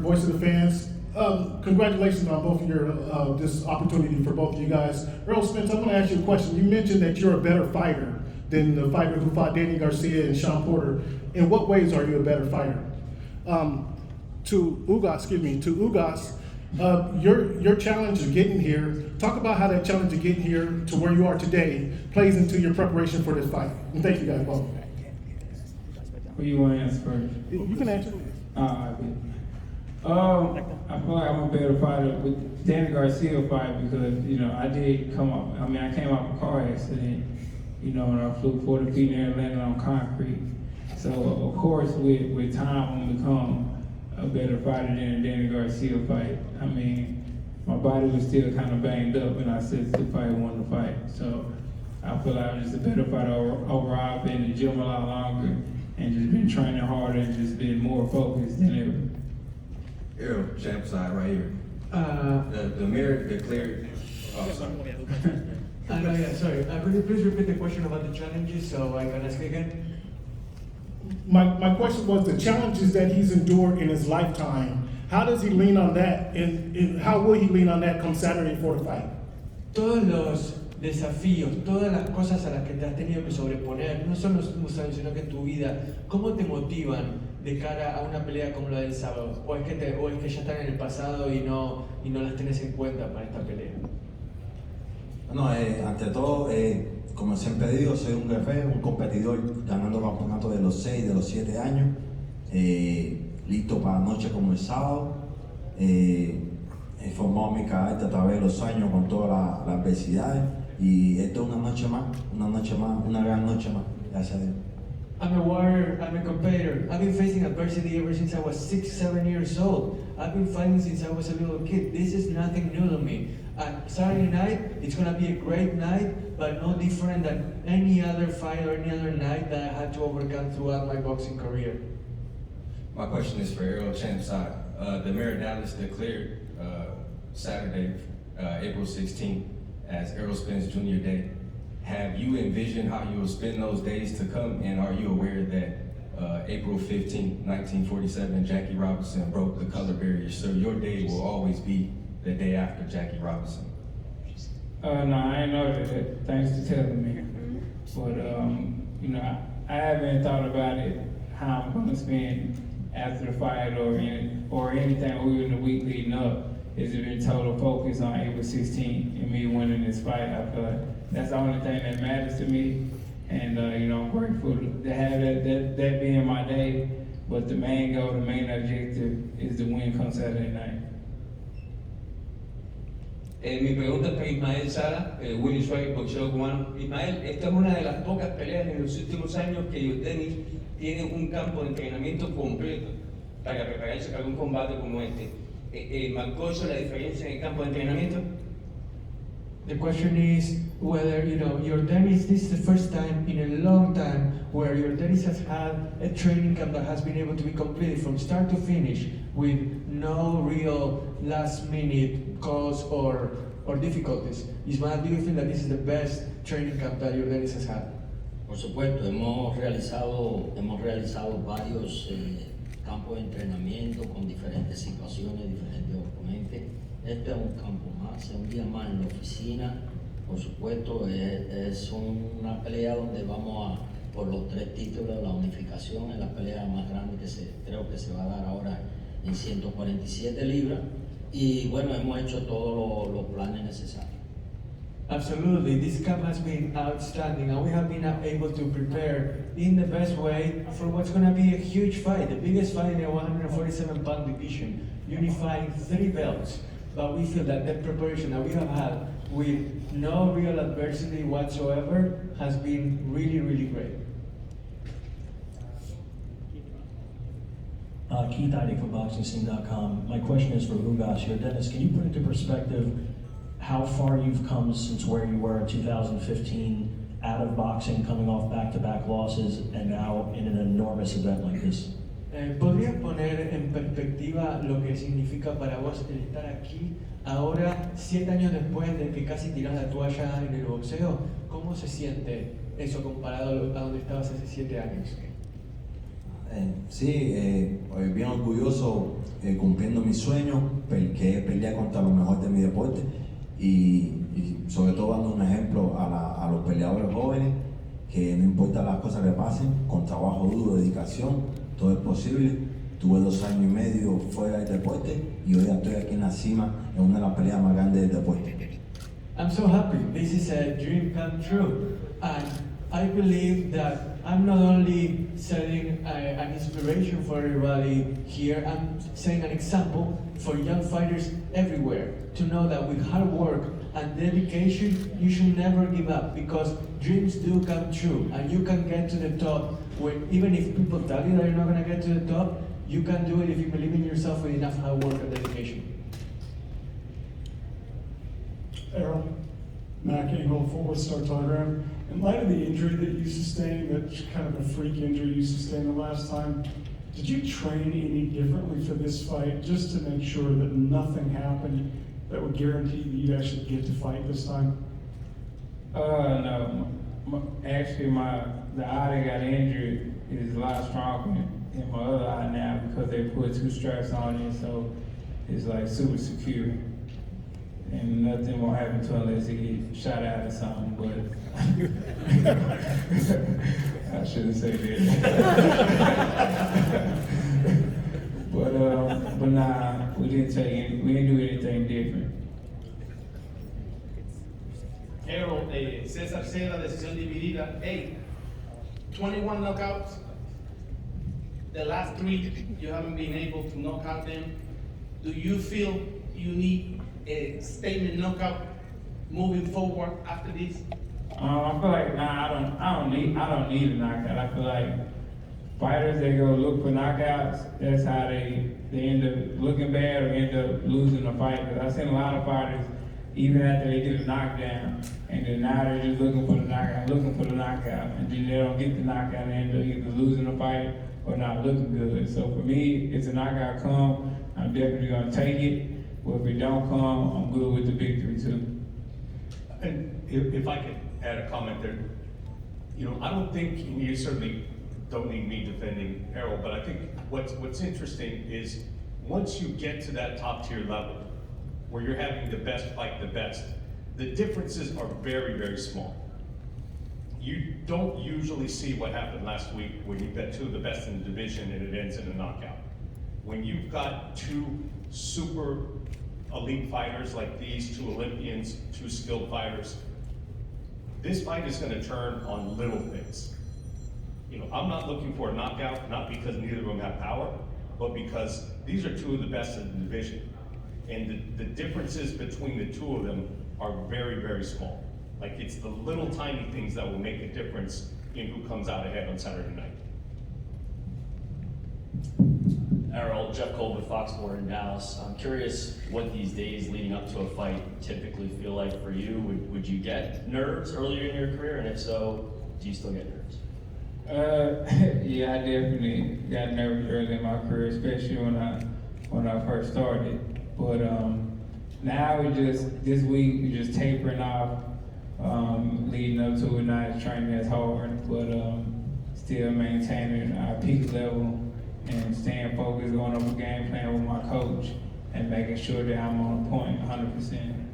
Voice of the Fans. Congratulations on both of your this opportunity for both of you guys. Errol Spence, I want to ask you a question. You mentioned that you're a better fighter than the fighter who fought Danny Garcia and Sean Porter. In what ways are you a better fighter? To Ugás, your challenge of getting here. Talk about how that challenge of getting here to where you are today plays into your preparation for this fight. And thank you guys both. Who you want to answer first? You can answer. I feel like I'm a better fighter with Danny Garcia fight because, you know, I came off a car accident, you know, and I flew 40 feet in the air, landed on concrete. So, of course, with time, I'm become a better fighter than a Danny Garcia fight. I mean, my body was still kind of banged up when I said to fight, won the fight. So, I feel like I'm just a better fighter overall. I've been in the gym a lot longer and just been training harder and just been more focused than ever. Errol, champ side right here. The mirror declared. Oh, sorry. Sorry. Could you please repeat the question about the challenges so I can ask again? My question was the challenges that he's endured in his lifetime. How does he lean on that, and how will he lean on that come Saturday for the fight? Todos los desafíos, todas las cosas a las que te has tenido que sobreponer, no solo en los últimos años, sino que en tu vida, ¿cómo te motivan de cara a una pelea como la del sábado? ¿O es que ya están en el pasado y no las tenés en cuenta para esta pelea? No, ante todo, como siempre digo, soy un guerrero, un competidor, ganando campeonatos de los 6, de los 7 años, listo para noche como el sábado. He formado mi carácter a través de los años con todas las adversidades y esto es una gran noche más, gracias a Dios. I'm a warrior, I'm a competitor. I've been facing adversity ever since I was 6, 7 years old. I've been fighting since I was a little kid. This is nothing new to me. Saturday night, it's going to be a great night, but no different than any other fight or any other night that I had to overcome throughout my boxing career. My question is for Errol, champ side. The Mayor of Dallas declared Saturday, April 16th, as Errol Spence Jr. Day. Have you envisioned how you will spend those days to come, and are you aware that April 15th, 1947, Jackie Robinson broke the color barrier, so your day will always be the day after Jackie Robinson? No, I ain't know that. Thanks for telling me. But, you know, I haven't thought about it, how I'm going to spend after the fight or anything, or even the week leading up. It's been total focus on April 16th and me winning this fight. I feel like that's the only thing that matters to me. And, you know, I'm grateful to have that being my day. But the main goal, the main objective is to win come Saturday night. Mi pregunta es para Ismael Sala, Willy Suárez, boxeador cubano. Ismael, esta es una de las pocas peleas en los últimos años que Yordenis tiene un campo de entrenamiento completo para prepararse para un combate como este. ¿Marcó eso la diferencia en el campo de entrenamiento? The question is whether, you know, Yordenis, this is the first time in a long time where Yordenis has had a training camp that has been able to be completed from start to finish with no real last minute cause or difficulties. Ismael, do you think that this is the best training camp that Yordenis has had? Por supuesto, hemos realizado varios campos de entrenamiento con diferentes situaciones, diferentes oponentes. Este es un campo más, es un día más en la oficina. Por supuesto, es una pelea donde vamos por los 3 títulos de la unificación, es la pelea más grande creo que se va a dar ahora en 147 libras. Y bueno, hemos hecho todos los planes necesarios. Absolutely, this camp has been outstanding and we have been able to prepare in the best way for what's going to be a huge fight, the biggest fight in the 147-pound division, unifying 3 belts. But we feel that the preparation that we have had with no real adversity whatsoever has been really, really great. Keith Heidi from BoxingScene.com. My question is for Ugás. Yordenis, can you put into perspective how far you've come since where you were in 2015, out of boxing, coming off back-to-back losses, and now in an enormous event like this? ¿Podrías poner en perspectiva lo que significa para vos el estar aquí ahora, 7 años después de que casi tirás la toalla en el boxeo? ¿Cómo se siente eso comparado a donde estabas hace 7 años? Sí, bien orgulloso cumpliendo mi sueño, que es pelear contra lo mejor de mi deporte y sobre todo dando un ejemplo a los peleadores jóvenes que no importa las cosas que pasen, con trabajo duro, dedicación, todo es posible. Tuve 2 años y medio fuera del deporte y hoy estoy aquí en la cima en una de las peleas más grandes del deporte. I'm so happy. This is a dream come true. And I believe that I'm not only setting an inspiration for everybody here, I'm setting an example for young fighters everywhere to know that with hard work and dedication, you should never give up because dreams do come true and you can get to the top when, even if people tell you that you're not going to get to the top, you can do it if you believe in yourself with enough hard work and dedication. Errol, Mac Engel, Fort Worth Star Telegram. In light of the injury that you sustained, that kind of a freak injury you sustained the last time, did you train any differently for this fight just to make sure that nothing happened that would guarantee that you'd actually get to fight this time? No. Actually, the eye that got injured is a lot stronger in my other eye now because they put 2 straps on it, so it's like super secure. And nothing will happen to him unless he gets shot out or something, but I shouldn't say that. But nah, we didn't do anything different. Errol, César Seda, decisión dividida. Hey, 21 knockouts. The last 3, you haven't been able to knock out them. Do you feel you need a statement knockout moving forward after this? I feel like I don't need a knockout. I feel like fighters they go look for knockouts. That's how they end up looking bad or end up losing the fight. Because I've seen a lot of fighters even after they get a knockdown, and then now they're just looking for the knockout, and then they don't get the knockout and end up either losing the fight or not looking good. So for me, if a knockout come, I'm definitely gonna take it. But if it don't come, I'm good with the victory too. And if I could add a comment there, I don't think you certainly don't need me defending Errol, but I think what's interesting is once you get to that top tier level, where you're having the best fight the best, the differences are very, very small. You don't usually see what happened last week when you've got 2 of the best in the division and it ends in a knockout. When you've got 2 super elite fighters like these, 2 Olympians, 2 skilled fighters, this fight is going to turn on little things. I'm not looking for a knockout, not because neither of them have power, but because these are 2 of the best in the division. And the differences between the 2 of them are very, very small. Like it's the little tiny things that will make a difference in who comes out ahead on Saturday night. Errol, Jeff Cole with Fox Sports in Dallas. I'm curious what these days leading up to a fight typically feel like for you. Would you get nerves earlier in your career? And if so, do you still get nerves? Yeah, I definitely got nervous early in my career, especially when I first started. But now this week we just tapering off, leading up to it, not training as hard, but still maintaining our peak level and staying focused, going over game plan with my coach, and making sure that I'm on point 100%.